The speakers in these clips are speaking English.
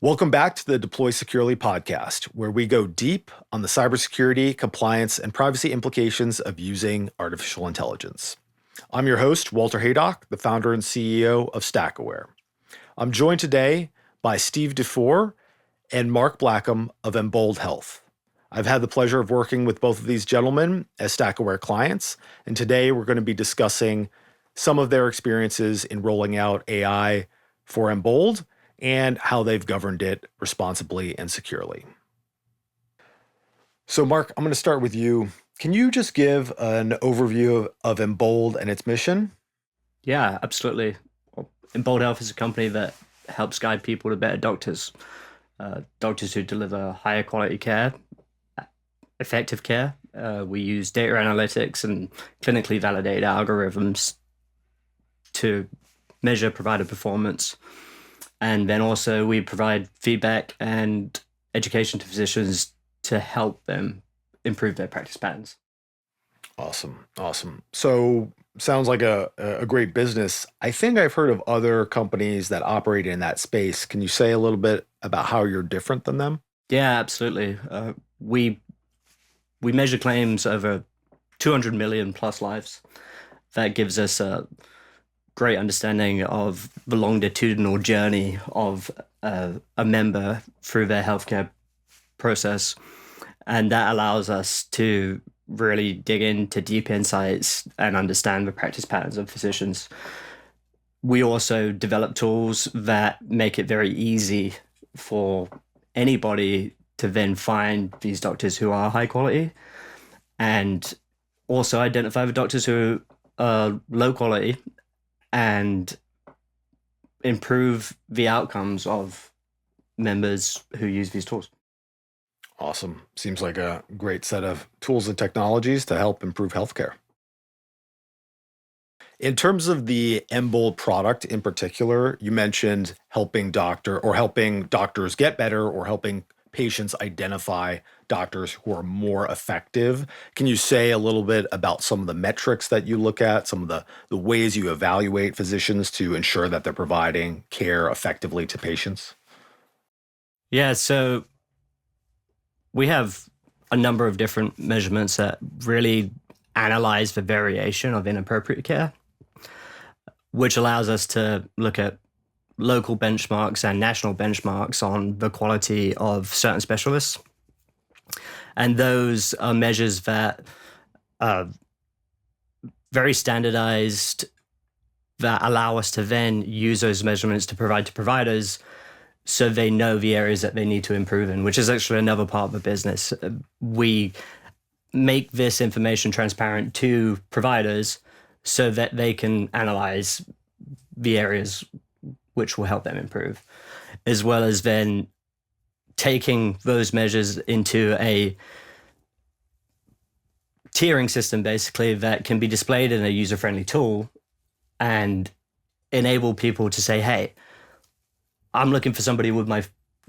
Welcome back to the Deploy Securely podcast, where we go deep on the cybersecurity, compliance, and privacy implications of using artificial intelligence. I'm your host, Walter Haydock, the founder and CEO of StackAware. I'm joined today by Steve Dufour and Mark Blackham of Embold Health. I've had the pleasure of working with both of these gentlemen as StackAware clients, and today we're going to be discussing some of their experiences in rolling out AI for Embold and how they've governed it responsibly and securely. So Mark, I'm going to start with you. Can you just give an overview of Embold and its mission? Yeah, absolutely. Embold Health is a company that helps guide people to better doctors. Doctors who deliver higher quality care, effective care. We use data analytics and clinically validated algorithms to measure provider performance. And then also we provide feedback and education to physicians to help them improve their practice patterns. Awesome. So sounds like a great business. I think I've heard of other companies that operate in that space. Can you say a little bit about how you're different than them? Yeah, absolutely. We measure claims over 200 million plus lives. That gives us a great understanding of the longitudinal journey of a member through their healthcare process. And that allows us to really dig into deep insights and understand the practice patterns of physicians. We also develop tools that make it very easy for anybody to then find these doctors who are high quality and also identify the doctors who are low quality and improve the outcomes of members who use these tools. Awesome. Seems like a great set of tools and technologies to help improve healthcare. In terms of the Embold product in particular, you mentioned helping doctors get better or helping patients identify doctors who are more effective. Can you say a little bit about some of the metrics that you look at, some of the ways you evaluate physicians to ensure that they're providing care effectively to patients? Yeah, so we have a number of different measurements that really analyze the variation of inappropriate care, which allows us to look at local benchmarks and national benchmarks on the quality of certain specialists. And those are measures that are very standardized, that allow us to then use those measurements to provide to providers so they know the areas that they need to improve in, which is actually another part of the business. We make this information transparent to providers so that they can analyze the areas which will help them improve, as well as then taking those measures into a tiering system, basically, that can be displayed in a user-friendly tool and enable people to say, hey, I'm looking for somebody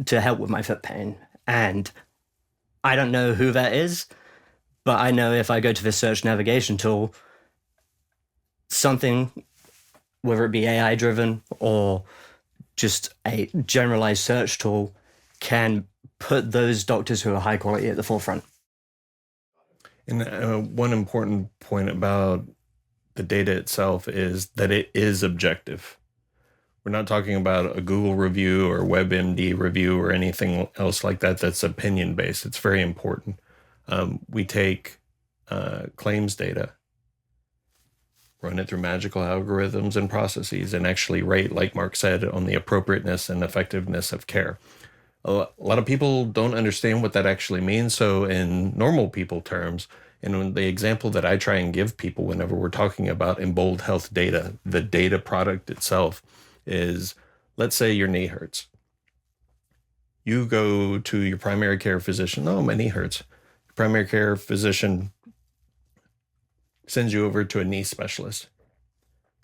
to help with my foot pain. And I don't know who that is, but I know if I go to the search navigation tool, something, whether it be AI driven or just a generalized search tool, can put those doctors who are high quality at the forefront. And one important point about the data itself is that it is objective. We're not talking about a Google review or WebMD review or anything else like that that's opinion-based. It's very important. We take claims data, run it through magical algorithms and processes, and actually rate, like Mark said, on the appropriateness and effectiveness of care. A lot of people don't understand what that actually means. So in normal people terms, and the example that I try and give people whenever we're talking about Embold Health data, the data product itself is, let's say your knee hurts. You go to your primary care physician. Oh, my knee hurts. Your primary care physician sends you over to a knee specialist.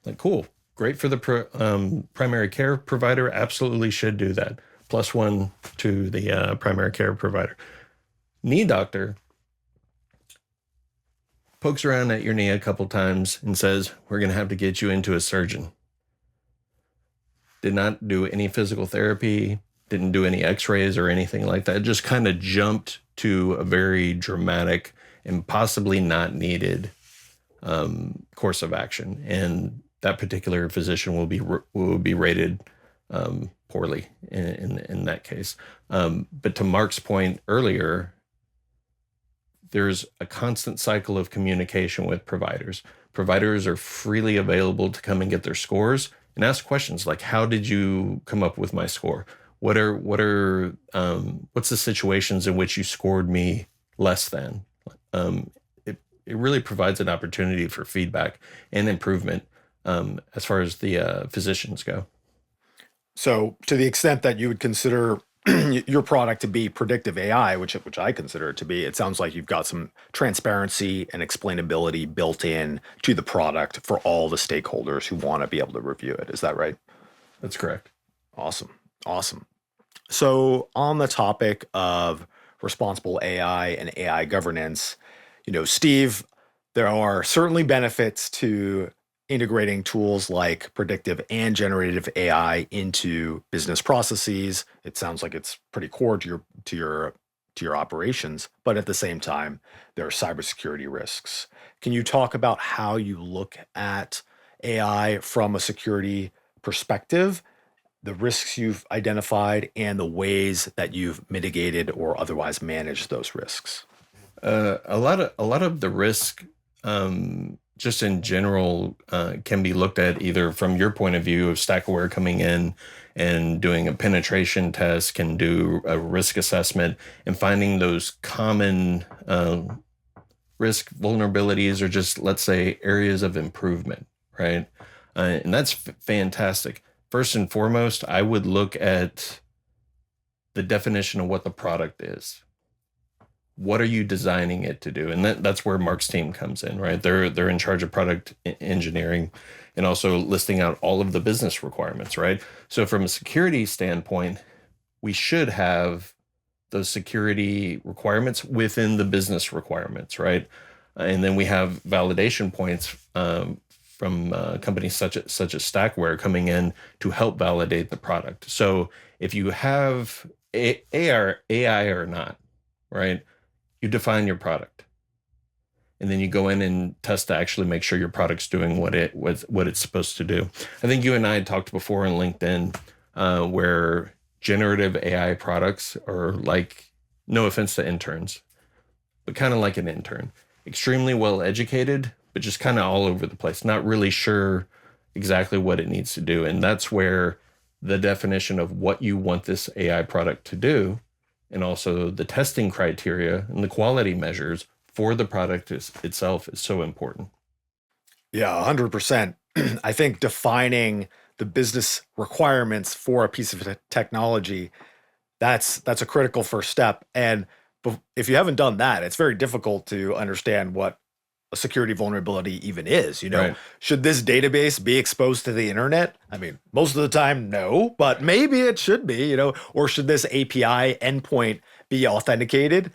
Like, cool, great for the primary care provider. Absolutely should do that. +1 to the primary care provider. Knee doctor pokes around at your knee a couple times and says, we're going to have to get you into a surgeon. Did not do any physical therapy, didn't do any x-rays or anything like that. It just kind of jumped to a very dramatic and possibly not needed course of action. And that particular physician will be rated poorly in that case. But to Mark's point earlier, there's a constant cycle of communication with providers. Providers are freely available to come and get their scores and ask questions like, how did you come up with my score? What's the situations in which you scored me less than? It really provides an opportunity for feedback and improvement as far as the physicians go. So to the extent that you would consider your product to be predictive AI, which I consider it to be, it sounds like you've got some transparency and explainability built in to the product for all the stakeholders who want to be able to review it. Is that right? That's correct. Awesome. So on the topic of responsible AI and AI governance, Steve, there are certainly benefits to integrating tools like predictive and generative AI into business processes. It sounds like it's pretty core to your operations, but at the same time, there are cybersecurity risks. Can you talk about how you look at AI from a security perspective, the risks you've identified, and the ways that you've mitigated or otherwise managed those risks? A lot of the risk, just in general, can be looked at either from your point of view of Stackware coming in and doing a penetration test, can do a risk assessment and finding those common risk vulnerabilities or just, let's say, areas of improvement, right? And that's fantastic. First and foremost, I would look at the definition of what the product is. What are you designing it to do? And that's where Mark's team comes in, right? They're in charge of product engineering and also listing out all of the business requirements, right? So from a security standpoint, we should have those security requirements within the business requirements, right? And then we have validation points from companies such as Stackware coming in to help validate the product. So if you have AI or not, right? You define your product, and then you go in and test to actually make sure your product's doing what it's supposed to do. I think you and I had talked before on LinkedIn where generative AI products are like, no offense to interns, but kind of like an intern, extremely well educated, but just kind of all over the place, not really sure exactly what it needs to do. And that's where the definition of what you want this AI product to do, and also the testing criteria and the quality measures for the product itself is so important. Yeah, 100%. I think defining the business requirements for a piece of technology, that's a critical first step. And if you haven't done that, it's very difficult to understand what a security vulnerability even is. Right. Should this database be exposed to the internet? I mean, most of the time, no, but maybe it should be, or should this API endpoint be authenticated?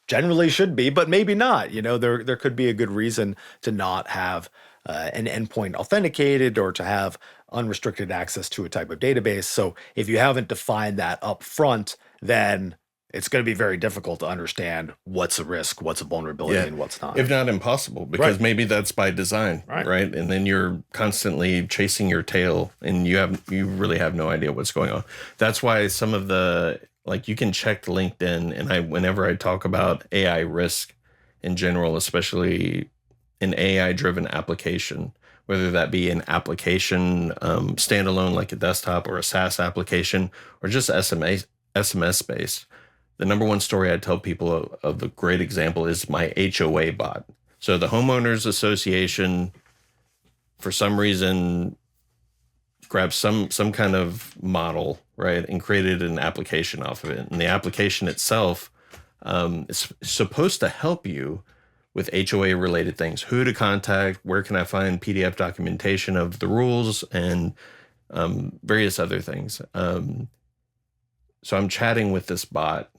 Generally should be, but maybe not. There could be a good reason to not have an endpoint authenticated or to have unrestricted access to a type of database. So if you haven't defined that up front, then it's going to be very difficult to understand what's a risk, what's a vulnerability, and what's not. If not impossible, because maybe that's by design, right? And then you're constantly chasing your tail and you really have no idea what's going on. That's why some of the, you can check LinkedIn, and whenever I talk about AI risk in general, especially an AI-driven application, whether that be an application standalone like a desktop or a SaaS application or just SMS-based, the number one story I tell people of a great example is my HOA bot. So the homeowners association, for some reason, grabbed some kind of model, right, and created an application off of it. And the application itself is supposed to help you with HOA related things, who to contact, where can I find PDF documentation of the rules, and various other things. So I'm chatting with this bot,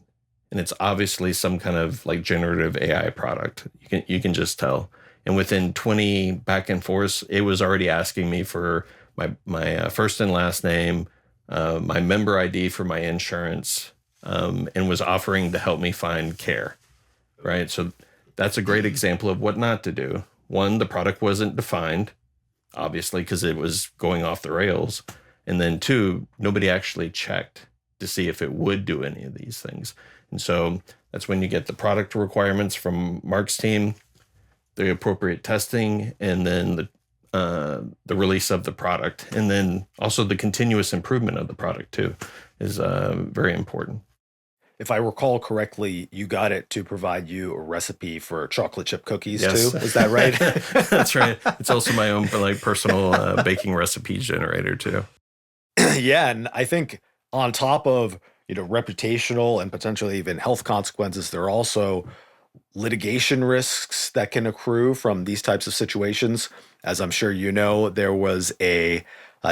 and it's obviously some kind of generative AI product. You can just tell. And within 20 back and forth, it was already asking me for my first and last name, my member ID for my insurance, and was offering to help me find care, right? So that's a great example of what not to do. One, the product wasn't defined, obviously, because it was going off the rails. And then two, nobody actually checked to see if it would do any of these things. And so that's when you get the product requirements from Mark's team, the appropriate testing, and then the release of the product. And then also the continuous improvement of the product too is very important. If I recall correctly, you got it to provide you a recipe for chocolate chip cookies Yes. too. Is that right? That's right. It's also my own like personal baking recipe generator too. Yeah, and I think on top of, reputational and potentially even health consequences, there are also litigation risks that can accrue from these types of situations. As I'm sure you know, there was a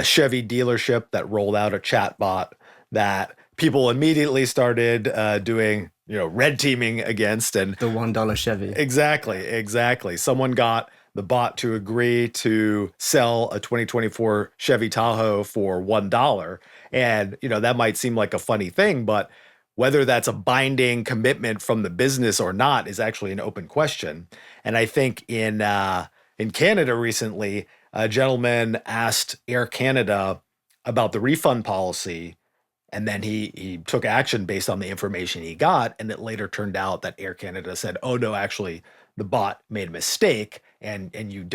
Chevy dealership that rolled out a chatbot that people immediately started doing, red teaming against. And The $1 Chevy. exactly. Someone got the bot to agree to sell a 2024 Chevy Tahoe for $1. And, that might seem like a funny thing, but whether that's a binding commitment from the business or not is actually an open question. And I think in Canada recently, a gentleman asked Air Canada about the refund policy, and then he took action based on the information he got, and it later turned out that Air Canada said, "Oh no, actually, the bot made a mistake, and you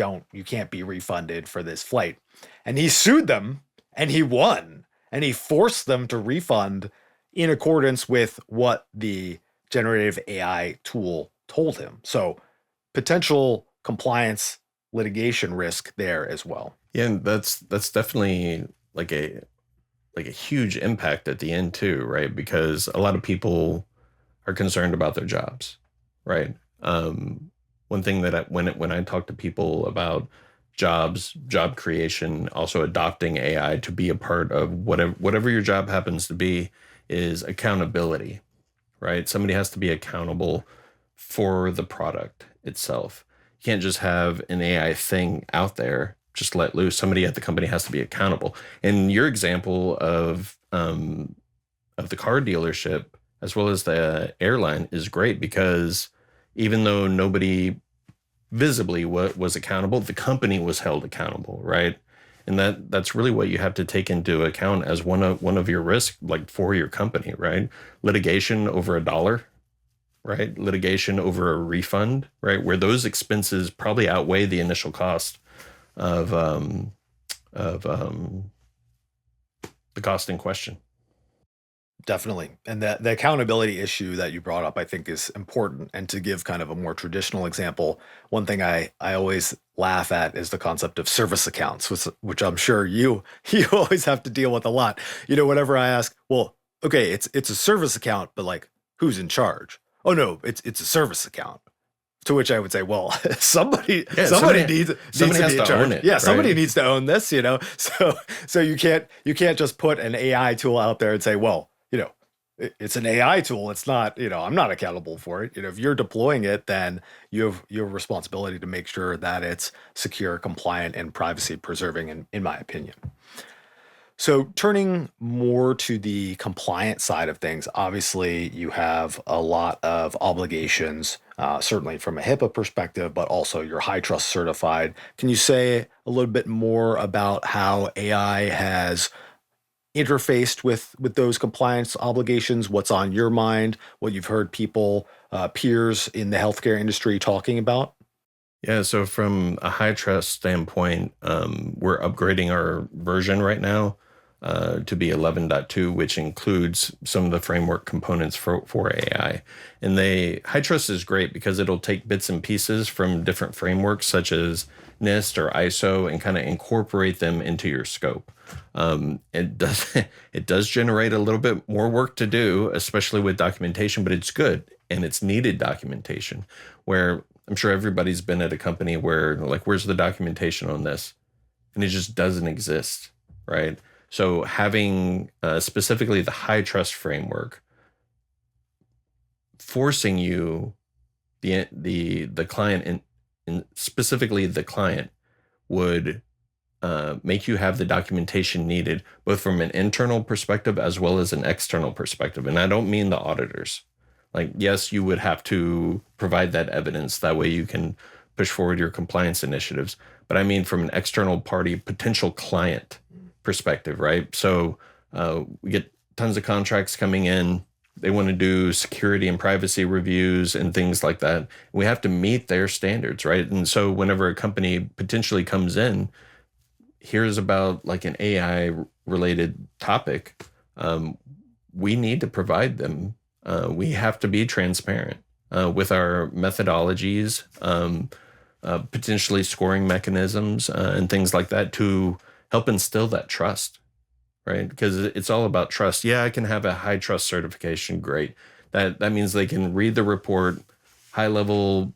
can't be refunded for this flight." And he sued them, and he won, and he forced them to refund in accordance with what the generative AI tool told him. So potential compliance litigation risk there as well. Yeah, and that's definitely like a huge impact at the end too, right? Because a lot of people are concerned about their jobs, right? One thing that when I talk to people about job creation, also adopting AI to be a part of whatever your job happens to be, is accountability, right? Somebody has to be accountable for the product itself. You can't just have an AI thing out there just let loose. Somebody at the company has to be accountable. And your example of the car dealership as well as the airline is great, because even though nobody visibly was accountable, the company was held accountable, right? And that's really what you have to take into account as one of your risks, like for your company, right? Litigation over $1, right? Litigation over a refund, right? Where those expenses probably outweigh the initial cost of the cost in question. Definitely. And the accountability issue that you brought up, I think, is important. And to give kind of a more traditional example, one thing I always laugh at is the concept of service accounts, which I'm sure you always have to deal with a lot. Whenever I ask, well, okay, it's a service account, but like, who's in charge? Oh no, it's a service account. To which I would say, well, somebody needs to be in charge. Own it, Yeah, somebody right? needs to own this, So you can't just put an AI tool out there and say, well, it's an AI tool. It's not, I'm not accountable for it. If you're deploying it, then you have your responsibility to make sure that it's secure, compliant, and privacy preserving, in my opinion. So turning more to the compliant side of things, obviously you have a lot of obligations, certainly from a HIPAA perspective, but also you're high trust certified. Can you say a little bit more about how AI has interfaced with those compliance obligations? What's on your mind? What you've heard people, peers in the healthcare industry talking about? Yeah, so from a high trust standpoint, we're upgrading our version right now to be 11.2, which includes some of the framework components for AI. And high trust is great because it'll take bits and pieces from different frameworks such as NIST or ISO and kind of incorporate them into your scope. It does generate a little bit more work to do, especially with documentation, but it's good and it's needed documentation, where I'm sure everybody's been at a company where like, where's the documentation on this? And it just doesn't exist, right? So having specifically the high trust framework forcing you, the client and specifically the client would make you have the documentation needed, both from an internal perspective as well as an external perspective. And I don't mean the auditors. Like, yes, you would have to provide that evidence. That way you can push forward your compliance initiatives. But I mean from an external party, potential client perspective, right? So we get tons of contracts coming in. They want to do security and privacy reviews and things like that. We have to meet their standards, right? And so whenever a company potentially comes in, here's about like an AI related topic, we need to provide them. We have to be transparent with our methodologies, potentially scoring mechanisms and things like that to help instill that trust, right? Because it's all about trust. Yeah, I can have a high trust certification. Great. That means they can read the report, high level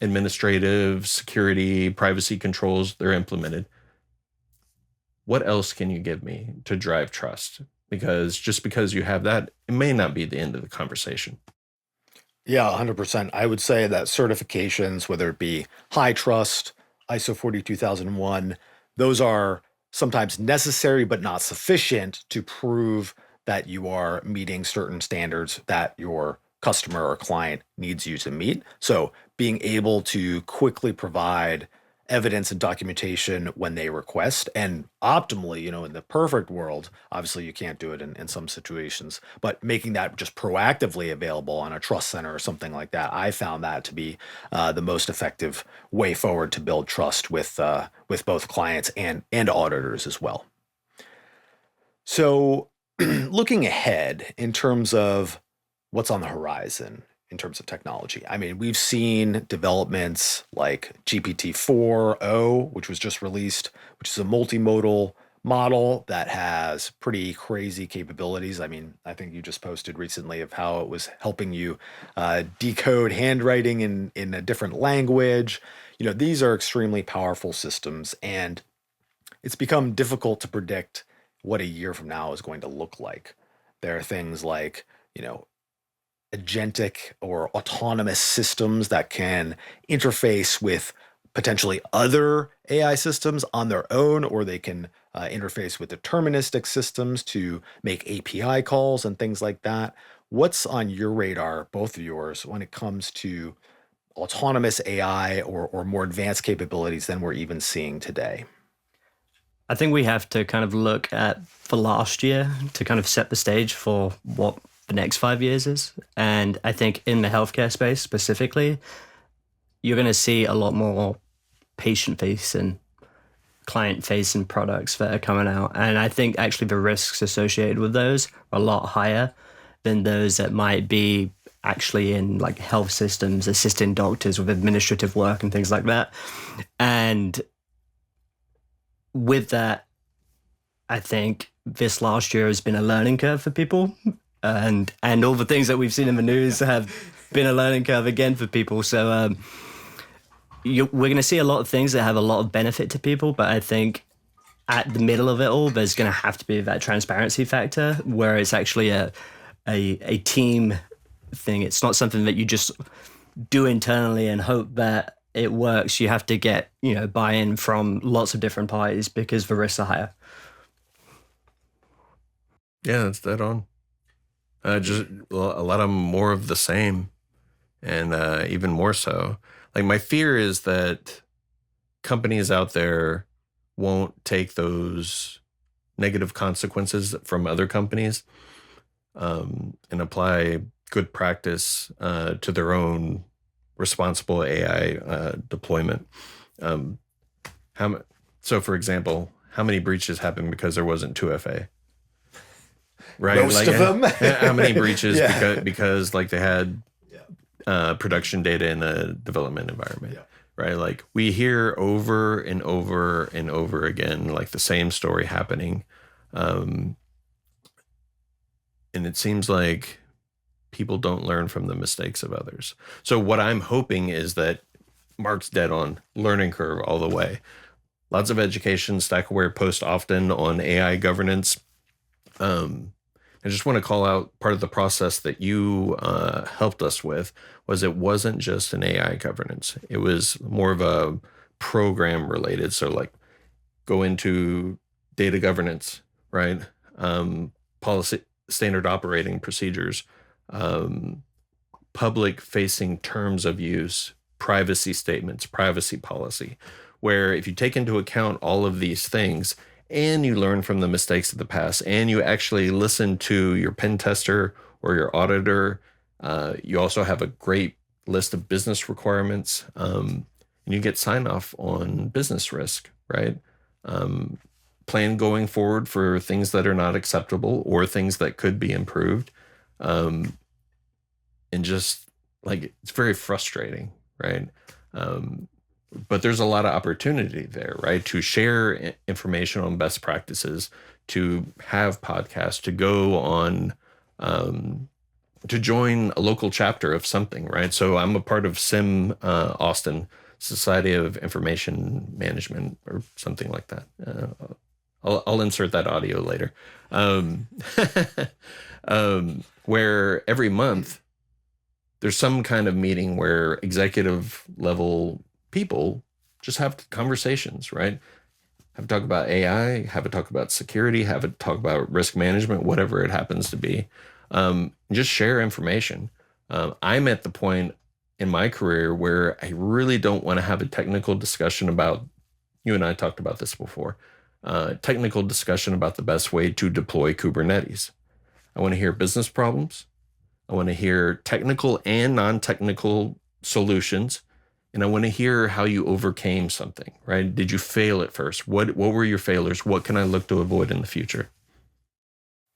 administrative, security, privacy controls, they're implemented. What else can you give me to drive trust? Because just because you have that, it may not be the end of the conversation. Yeah, 100%. I would say that certifications, whether it be high trust, ISO 42001, those are sometimes necessary but not sufficient to prove that you are meeting certain standards that your customer or client needs you to meet. So being able to quickly provide evidence and documentation when they request, and optimally, in the perfect world, obviously you can't do it in some situations, but making that just proactively available on a trust center or something like that, I found that to be the most effective way forward to build trust with both clients and auditors as well. So looking ahead in terms of what's on the horizon in terms of technology. I mean, we've seen developments like GPT-4o, which was just released, which is a multimodal model that has pretty crazy capabilities. I mean, I think you just posted recently of how it was helping you decode handwriting in a different language. These are extremely powerful systems, and it's become difficult to predict what a year from now is going to look like. There are things like, agentic or autonomous systems that can interface with potentially other AI systems on their own, or they can interface with deterministic systems to make API calls and things like that. What's on your radar, both of yours, when it comes to autonomous AI or more advanced capabilities than we're even seeing today? I think we have to kind of look at the last year to kind of set the stage for what the next 5 years is. And I think in the healthcare space specifically, you're going to see a lot more patient-facing, client-facing products that are coming out. And I think actually the risks associated with those are a lot higher than those that might be actually in like health systems, assisting doctors with administrative work and things like that. And with that, I think this last year has been a learning curve for people. And all the things that we've seen in the news have been a learning curve again for people. So we're going to see a lot of things that have a lot of benefit to people. But I think at the middle of it all, there's going to have to be that transparency factor where it's actually a team thing. It's not something that you just do internally and hope that it works. You have to get, buy-in from lots of different parties because the risks are higher. Yeah, that's dead on. Just a lot of more of the same, and even more so. Like, my fear is that companies out there won't take those negative consequences from other companies and apply good practice to their own responsible AI deployment. So, for example, how many breaches happened because there wasn't 2FA? Right, Most of them. How many breaches Yeah. because like they had production data in a development environment, right? Like, we hear over and over and over again like the same story happening, and it seems like people don't learn from the mistakes of others. So what I'm hoping is that Mark's dead on learning curve all the way. Lots of education. Stack Aware post often on AI governance. I just want to call out part of the process that you helped us with was it wasn't just an AI governance. It was more of a program related. So like go into data governance, right? Policy, standard operating procedures, public-facing terms of use, privacy statements, privacy policy, where if you take into account all of these things and you learn from the mistakes of the past and you actually listen to your pen tester or your auditor, you also have a great list of business requirements, and you get sign off on business risk, right? Plan going forward for things that are not acceptable or things that could be improved. And just like, it's very frustrating, right? But there's a lot of opportunity there, right? To share information on best practices, to have podcasts, to go on, to join a local chapter of something, right? So I'm a part of SIM Austin, Society of Information Management, or something like that. I'll insert that audio later. Where every month there's some kind of meeting where executive level people just have conversations, right? Have a talk about AI, have a talk about security, have a talk about risk management, whatever it happens to be. Just share information. I'm at the point in my career where I really don't want to have a technical discussion about, you and I talked about this before, technical discussion about the best way to deploy Kubernetes. I want to hear business problems. I want to hear technical and non-technical solutions. And I want to hear how you overcame something, right? Did you fail at first? What were your failures? What can I look to avoid in the future?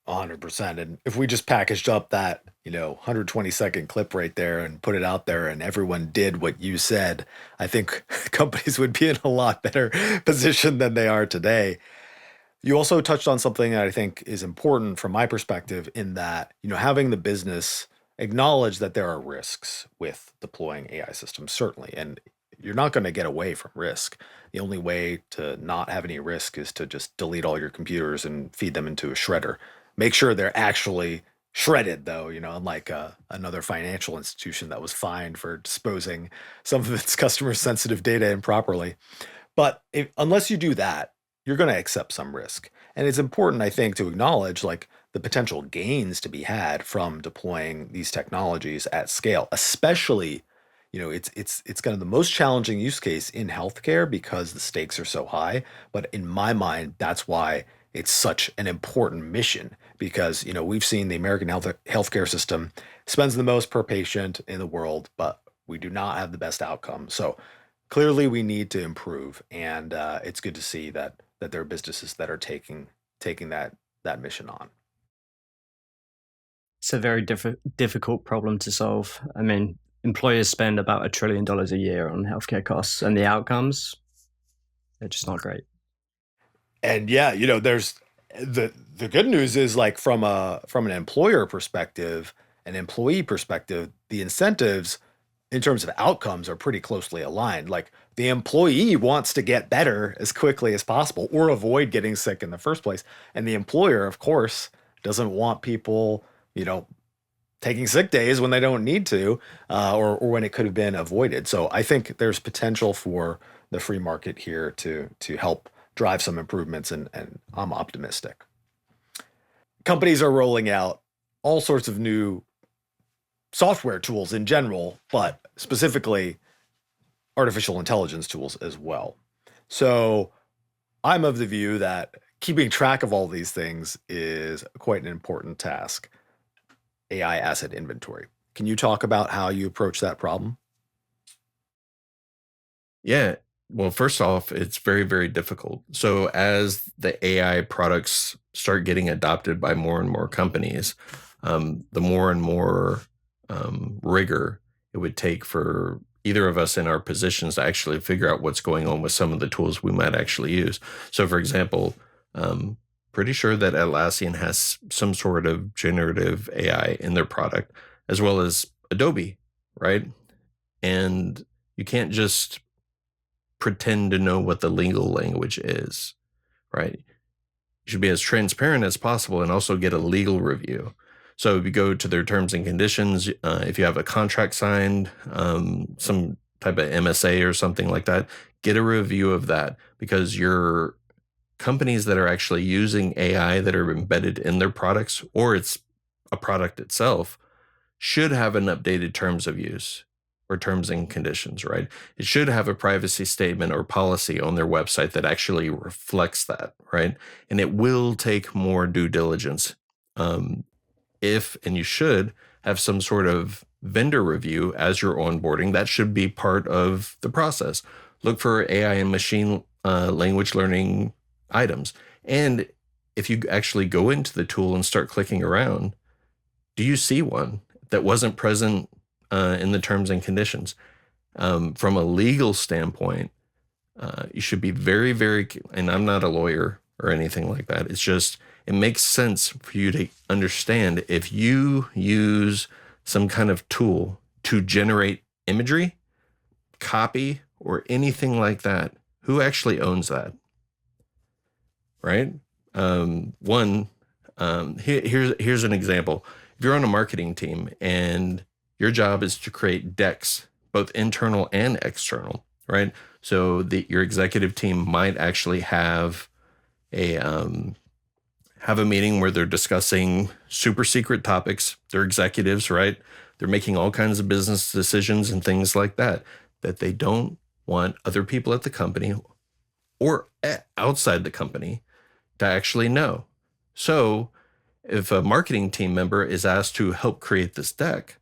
100%. And if we just packaged up that, 120-second clip right there and put it out there and everyone did what you said, I think companies would be in a lot better position than they are today. You also touched on something that I think is important from my perspective, in that, having the business acknowledge that there are risks with deploying AI systems, certainly. And you're not going to get away from risk. The only way to not have any risk is to just delete all your computers and feed them into a shredder. Make sure they're actually shredded, though, unlike another financial institution that was fined for disposing some of its customer sensitive data improperly. But unless you do that, you're going to accept some risk. And it's important, I think, to acknowledge the potential gains to be had from deploying these technologies at scale, especially, it's kind of the most challenging use case in healthcare because the stakes are so high. But in my mind, that's why it's such an important mission, because, we've seen the American healthcare system spends the most per patient in the world, but we do not have the best outcome. So clearly we need to improve. And it's good to see that there are businesses that are taking that mission on. It's a very difficult problem to solve. I mean, employers spend about $1 trillion a year on healthcare costs, and the outcomes, they're just not great. And yeah, there's the good news is, from an employer perspective, an employee perspective, the incentives in terms of outcomes are pretty closely aligned. The employee wants to get better as quickly as possible or avoid getting sick in the first place. And the employer, of course, doesn't want people, taking sick days when they don't need to, or when it could have been avoided. So I think there's potential for the free market here to help drive some improvements, and I'm optimistic. Companies are rolling out all sorts of new software tools in general, but specifically artificial intelligence tools as well. So I'm of the view that keeping track of all these things is quite an important task. AI asset inventory. Can you talk about how you approach that problem? Yeah. Well, first off, it's very, very difficult. So as the AI products start getting adopted by more and more companies, the more and more rigor it would take for either of us in our positions to actually figure out what's going on with some of the tools we might actually use. So, for example, pretty sure that Atlassian has some sort of generative AI in their product, as well as Adobe, right? And you can't just pretend to know what the legal language is, right? You should be as transparent as possible and also get a legal review. So if you go to their terms and conditions, if you have a contract signed, some type of MSA or something like that, get a review of that, because your companies that are actually using AI that are embedded in their products, or it's a product itself, should have an updated terms of use or terms and conditions, right? It should have a privacy statement or policy on their website that actually reflects that, right? And it will take more due diligence. And you should have some sort of vendor review as you're onboarding. That should be part of the process. Look for AI and machine language learning items. And if you actually go into the tool and start clicking around, do you see one that wasn't present in the terms and conditions? From a legal standpoint, you should be very, very, and I'm not a lawyer or anything like that. It's just, it makes sense for you to understand if you use some kind of tool to generate imagery, copy, or anything like that, who actually owns that? Right? Here's an example. If you're on a marketing team and your job is to create decks, both internal and external, right? So your executive team might actually have a meeting where they're discussing super secret topics. They're executives, right? They're making all kinds of business decisions and things like that they don't want other people at the company or outside the company to actually know. So if a marketing team member is asked to help create this deck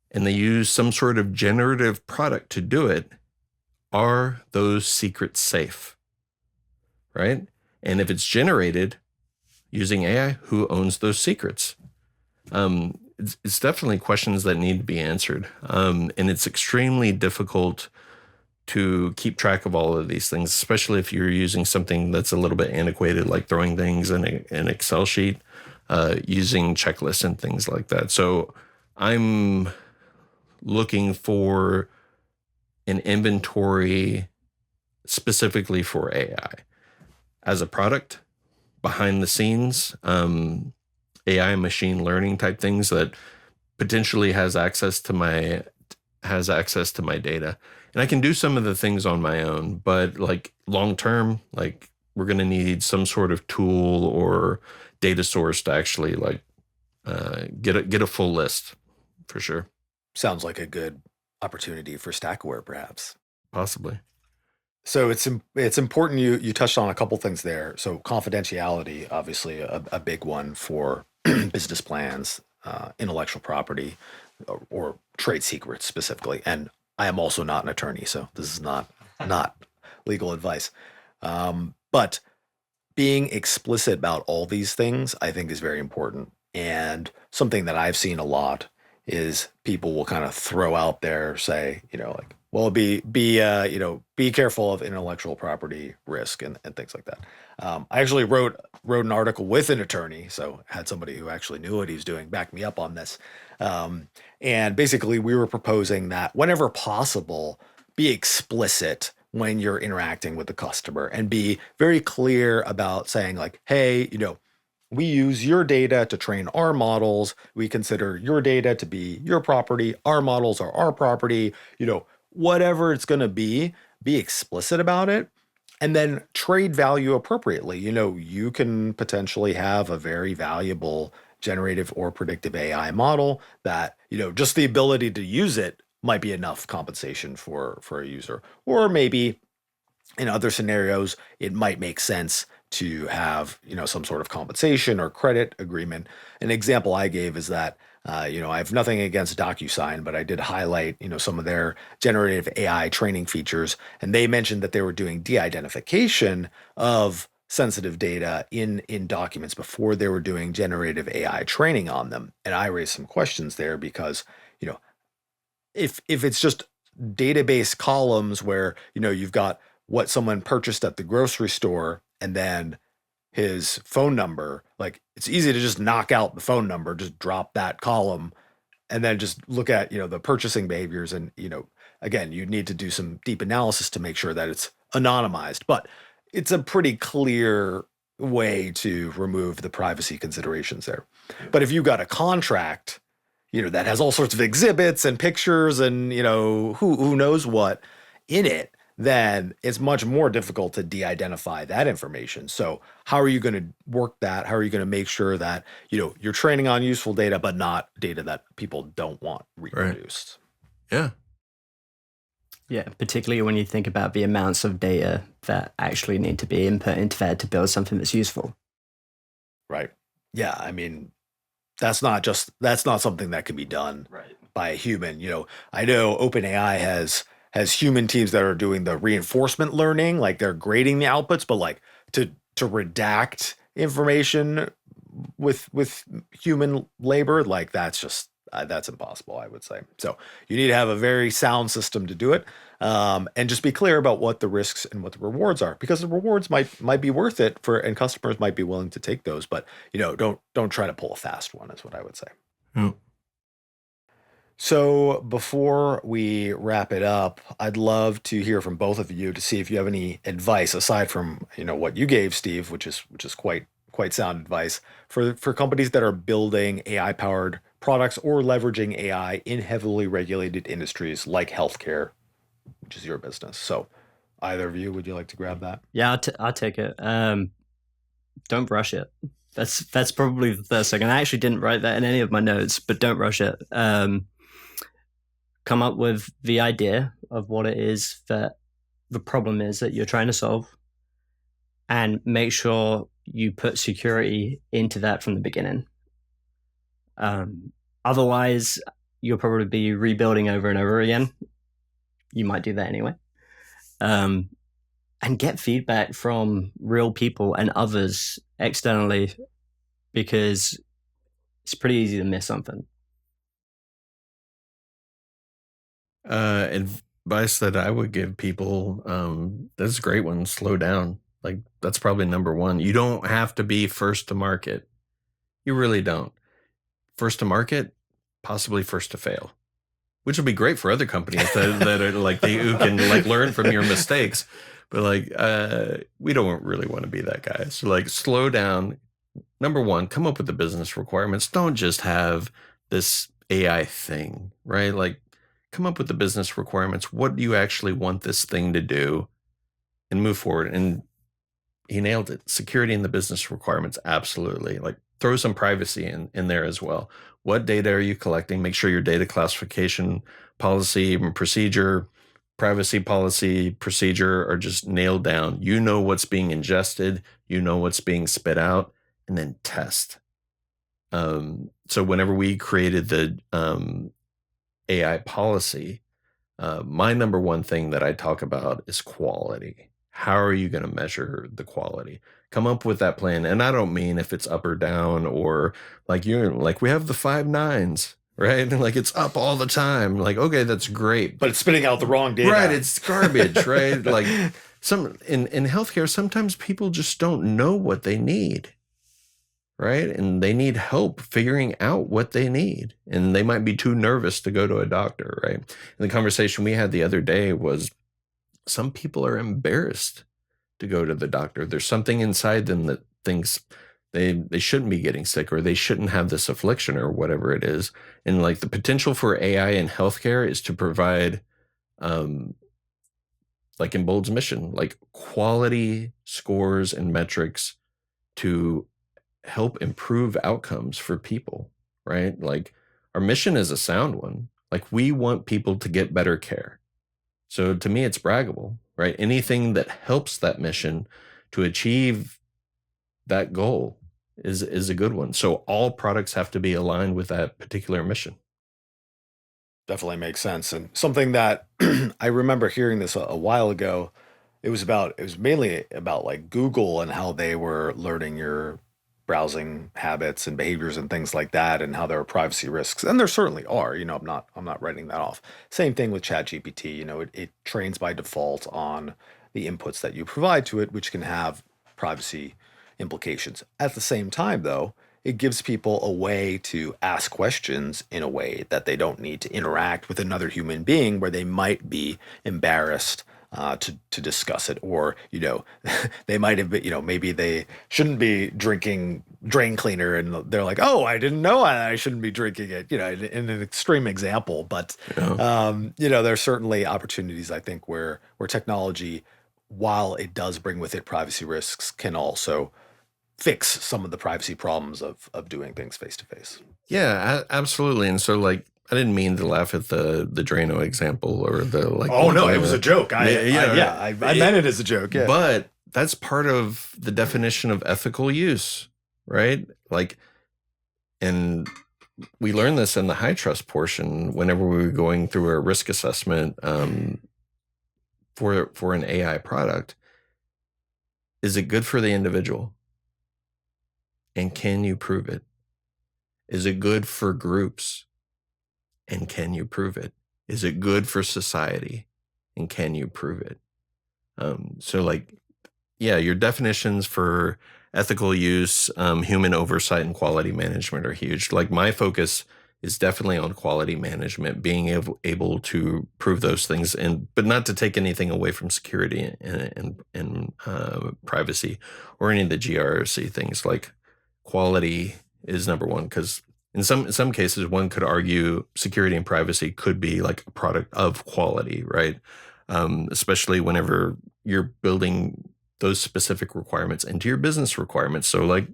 and they use some sort of generative product to do it, are those secrets safe? Right? And if it's generated using AI, who owns those secrets? It's definitely questions that need to be answered. And it's extremely difficult to keep track of all of these things, especially if you're using something that's a little bit antiquated, like throwing things in an Excel sheet, using checklists and things like that. So I'm looking for an inventory specifically for AI as a product, behind the scenes, AI machine learning type things that potentially has access to my data. And I can do some of the things on my own, but like long term, like we're going to need some sort of tool or data source to actually like get a full list for sure. Sounds like a good opportunity for StackAware, perhaps. Possibly. So it's important you touched on a couple things there. So confidentiality, obviously a big one for business plans, intellectual property, or trade secrets specifically. And I am also not an attorney, so this is not legal advice. But being explicit about all these things, I think, is very important. And something that I've seen a lot is people will kind of throw out there, say, like, well, be careful of intellectual property risk and things like that. I actually wrote an article with an attorney, so had somebody who actually knew what he was doing back me up on this. And basically, we were proposing that whenever possible, be explicit when you're interacting with the customer and be very clear about saying like, hey, we use your data to train our models. We consider your data to be your property. Our models are our property. Whatever it's going to be explicit about it, and then trade value appropriately. You can potentially have a very valuable generative or predictive AI model that, just the ability to use it might be enough compensation for a user. Or maybe in other scenarios, it might make sense to have, some sort of compensation or credit agreement. An example I gave is that, I have nothing against DocuSign, but I did highlight, some of their generative AI training features, and they mentioned that they were doing de-identification of sensitive data in documents before they were doing generative AI training on them. And I raised some questions there because, if it's just database columns where, you've got what someone purchased at the grocery store and then his phone number, like it's easy to just knock out the phone number, just drop that column and then just look at, the purchasing behaviors. And, again, you need to do some deep analysis to make sure that it's anonymized, but it's a pretty clear way to remove the privacy considerations there. But if you've got a contract, that has all sorts of exhibits and pictures and, who knows what in it, then it's much more difficult to de-identify that information. So how are you going to work that? How are you going to make sure that, you're training on useful data, but not data that people don't want reproduced? Yeah. Yeah, particularly when you think about the amounts of data that actually need to be input into there to build something that's useful. Right. Yeah. I mean, that's not something that can be done by a human. I know OpenAI has human teams that are doing the reinforcement learning, like they're grading the outputs, but like to redact information with human labor, like that's impossible, I would say. So you need to have a very sound system to do it, and just be clear about what the risks and what the rewards are, because the rewards might be worth it and customers might be willing to take those, but don't try to pull a fast one, is what I would say. Mm. So before we wrap it up, I'd love to hear from both of you to see if you have any advice aside from what you gave, Steve, which is quite sound advice for companies that are building AI powered products or leveraging AI in heavily regulated industries like healthcare, which is your business. So either of you, would you like to grab that? Yeah, I'll take it. Don't rush it. That's probably the first thing. And I actually didn't write that in any of my notes, but don't rush it. Come up with the idea of what it is that the problem is that you're trying to solve, and make sure you put security into that from the beginning. Otherwise, you'll probably be rebuilding over and over again. You might do that anyway. And get feedback from real people and others externally, because it's pretty easy to miss something. Advice that I would give people, that's a great one. Slow down. Like, that's probably number one. You don't have to be first to market. You really don't. First to market, possibly first to fail, which would be great for other companies that are like who can like learn from your mistakes. But like, we don't really want to be that guy. So like, slow down. Number one, come up with the business requirements. Don't just have this AI thing, right? Like, come up with the business requirements. What do you actually want this thing to do, and move forward? And he nailed it. Security in the business requirements. Absolutely. Like, throw some privacy in there as well. What data are you collecting? Make sure your data classification policy and procedure, privacy policy, procedure are just nailed down. You know what's being ingested, you know what's being spit out, and then test. So whenever we created the AI policy, my number one thing that I talk about is quality. How are you going to measure the quality? Come up with that plan. And I don't mean if it's up or down, or like we have the 5 nines, right? Like, it's up all the time. Like, okay, that's great. But it's spitting out the wrong data. Right. It's garbage, right? Like, in healthcare, sometimes people just don't know what they need. Right. And they need help figuring out what they need. And they might be too nervous to go to a doctor. Right. And the conversation we had the other day was, some people are embarrassed to go to the doctor. There's something inside them that thinks they shouldn't be getting sick, or they shouldn't have this affliction, or whatever it is. And like, the potential for AI in healthcare is to provide, like Embold's mission, like quality scores and metrics to help improve outcomes for people, right? Like, our mission is a sound one. Like, we want people to get better care. So to me, it's braggable, right? Anything that helps that mission to achieve that goal is a good one. So all products have to be aligned with that particular mission. Definitely makes sense. And something that I remember hearing this a while ago, it was mainly about like Google and how they were learning your browsing habits and behaviors and things like that, and how there are privacy risks. And there certainly are, I'm not writing that off. Same thing with ChatGPT, it trains by default on the inputs that you provide to it, which can have privacy implications. At the same time, though, it gives people a way to ask questions in a way that they don't need to interact with another human being, where they might be embarrassed to discuss it, or they might have been, maybe they shouldn't be drinking drain cleaner, and they're like, oh, I didn't know I shouldn't be drinking it, in an extreme example. But there's certainly opportunities, I think, where technology, while it does bring with it privacy risks, can also fix some of the privacy problems of doing things face to face. Yeah, absolutely. And so, like, I didn't mean to laugh at the Drano example or the like. Oh no, it was a joke. I meant it as a joke. Yeah, but that's part of the definition of ethical use, right? Like, and we learned this in the high trust portion whenever we were going through a risk assessment for an AI product. Is it good for the individual? And can you prove it? Is it good for groups? And can you prove it? Is it good for society? And can you prove it? So, like, yeah, your definitions for ethical use, human oversight, and quality management are huge. Like, my focus is definitely on quality management, being able to prove those things, but not to take anything away from security and privacy or any of the GRC things. Like, quality is number one, because in some cases, one could argue security and privacy could be like a product of quality, right? Especially whenever you're building those specific requirements into your business requirements. So, like,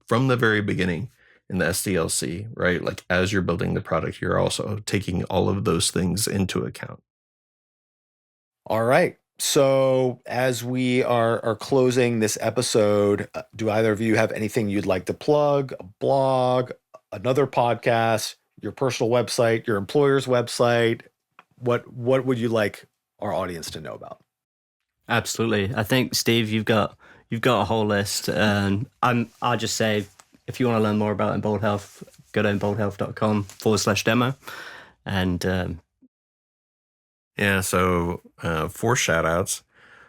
from the very beginning in the SDLC, right? Like, as you're building the product, you're also taking all of those things into account. All right. So as we are closing this episode, do either of you have anything you'd like to plug? A blog, another podcast, your personal website, your employer's website? What would you like our audience to know about? Absolutely. I think, Steve, you've got a whole list, and I'll just say, if you want to learn more about Embold Health, go to emboldhealth.com/demo. And yeah, so 4 shout outs.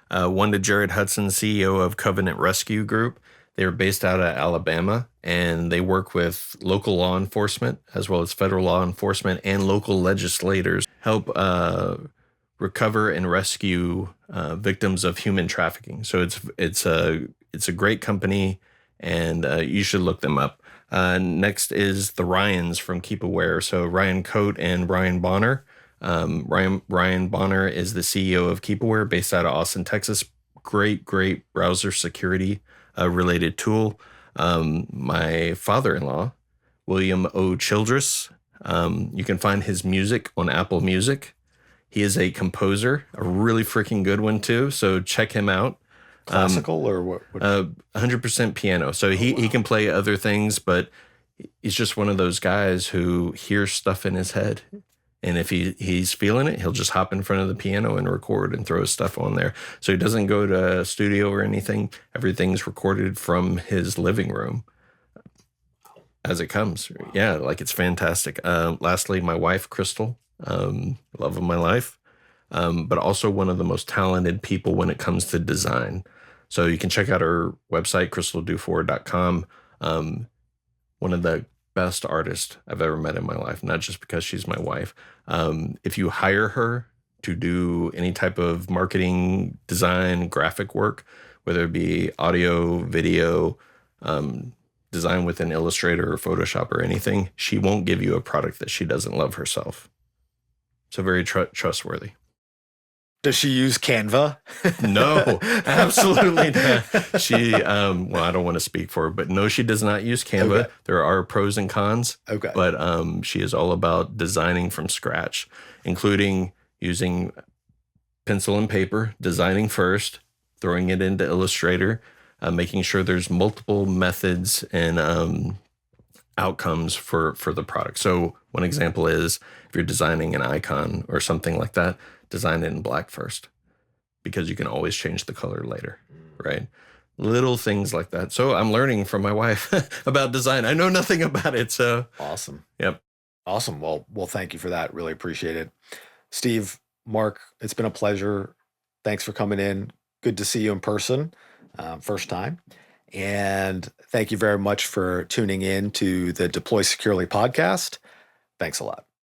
One to Jared Hudson, CEO of Covenant Rescue Group. They're based out of Alabama, and they work with local law enforcement as well as federal law enforcement and local legislators, help recover and rescue victims of human trafficking. So it's a great company, and you should look them up. Next is the Ryans from Keep Aware. So Ryan Coate and Ryan Bonner. Ryan Bonner is the CEO of Keep Aware, based out of Austin, Texas. Great browser security related tool. My father-in-law, William O. Childress. You can find his music on Apple Music. He is a composer, a really freaking good one too. So check him out. Classical or what? 100% piano. So he can play other things, but he's just one of those guys who hears stuff in his head. And if he's feeling it, he'll just hop in front of the piano and record and throw his stuff on there. So he doesn't go to a studio or anything. Everything's recorded from his living room as it comes. Yeah, like, it's fantastic. Lastly, my wife, Crystal, love of my life, but also one of the most talented people when it comes to design. So you can check out her website, crystaldufour.com. One of the best artist I've ever met in my life, not just because she's my wife. If you hire her to do any type of marketing, design, graphic work, whether it be audio, video, design with an Illustrator or Photoshop or anything, she won't give you a product that she doesn't love herself. So very trustworthy. Does she use Canva? No, absolutely not. She, well, I don't want to speak for her, but no, she does not use Canva. Okay. There are pros and cons. Okay. But she is all about designing from scratch, including using pencil and paper, designing first, throwing it into Illustrator, making sure there's multiple methods and outcomes for the product. So one example is, if you're designing an icon or something like that, design it in black first, because you can always change the color later, right? Little things like that. So I'm learning from my wife about design. I know nothing about it. So awesome. Yep. Awesome. Well, thank you for that. Really appreciate it. Steve, Mark, it's been a pleasure. Thanks for coming in. Good to see you in person. First time. And thank you very much for tuning in to the Deploy Securely podcast. Thanks a lot.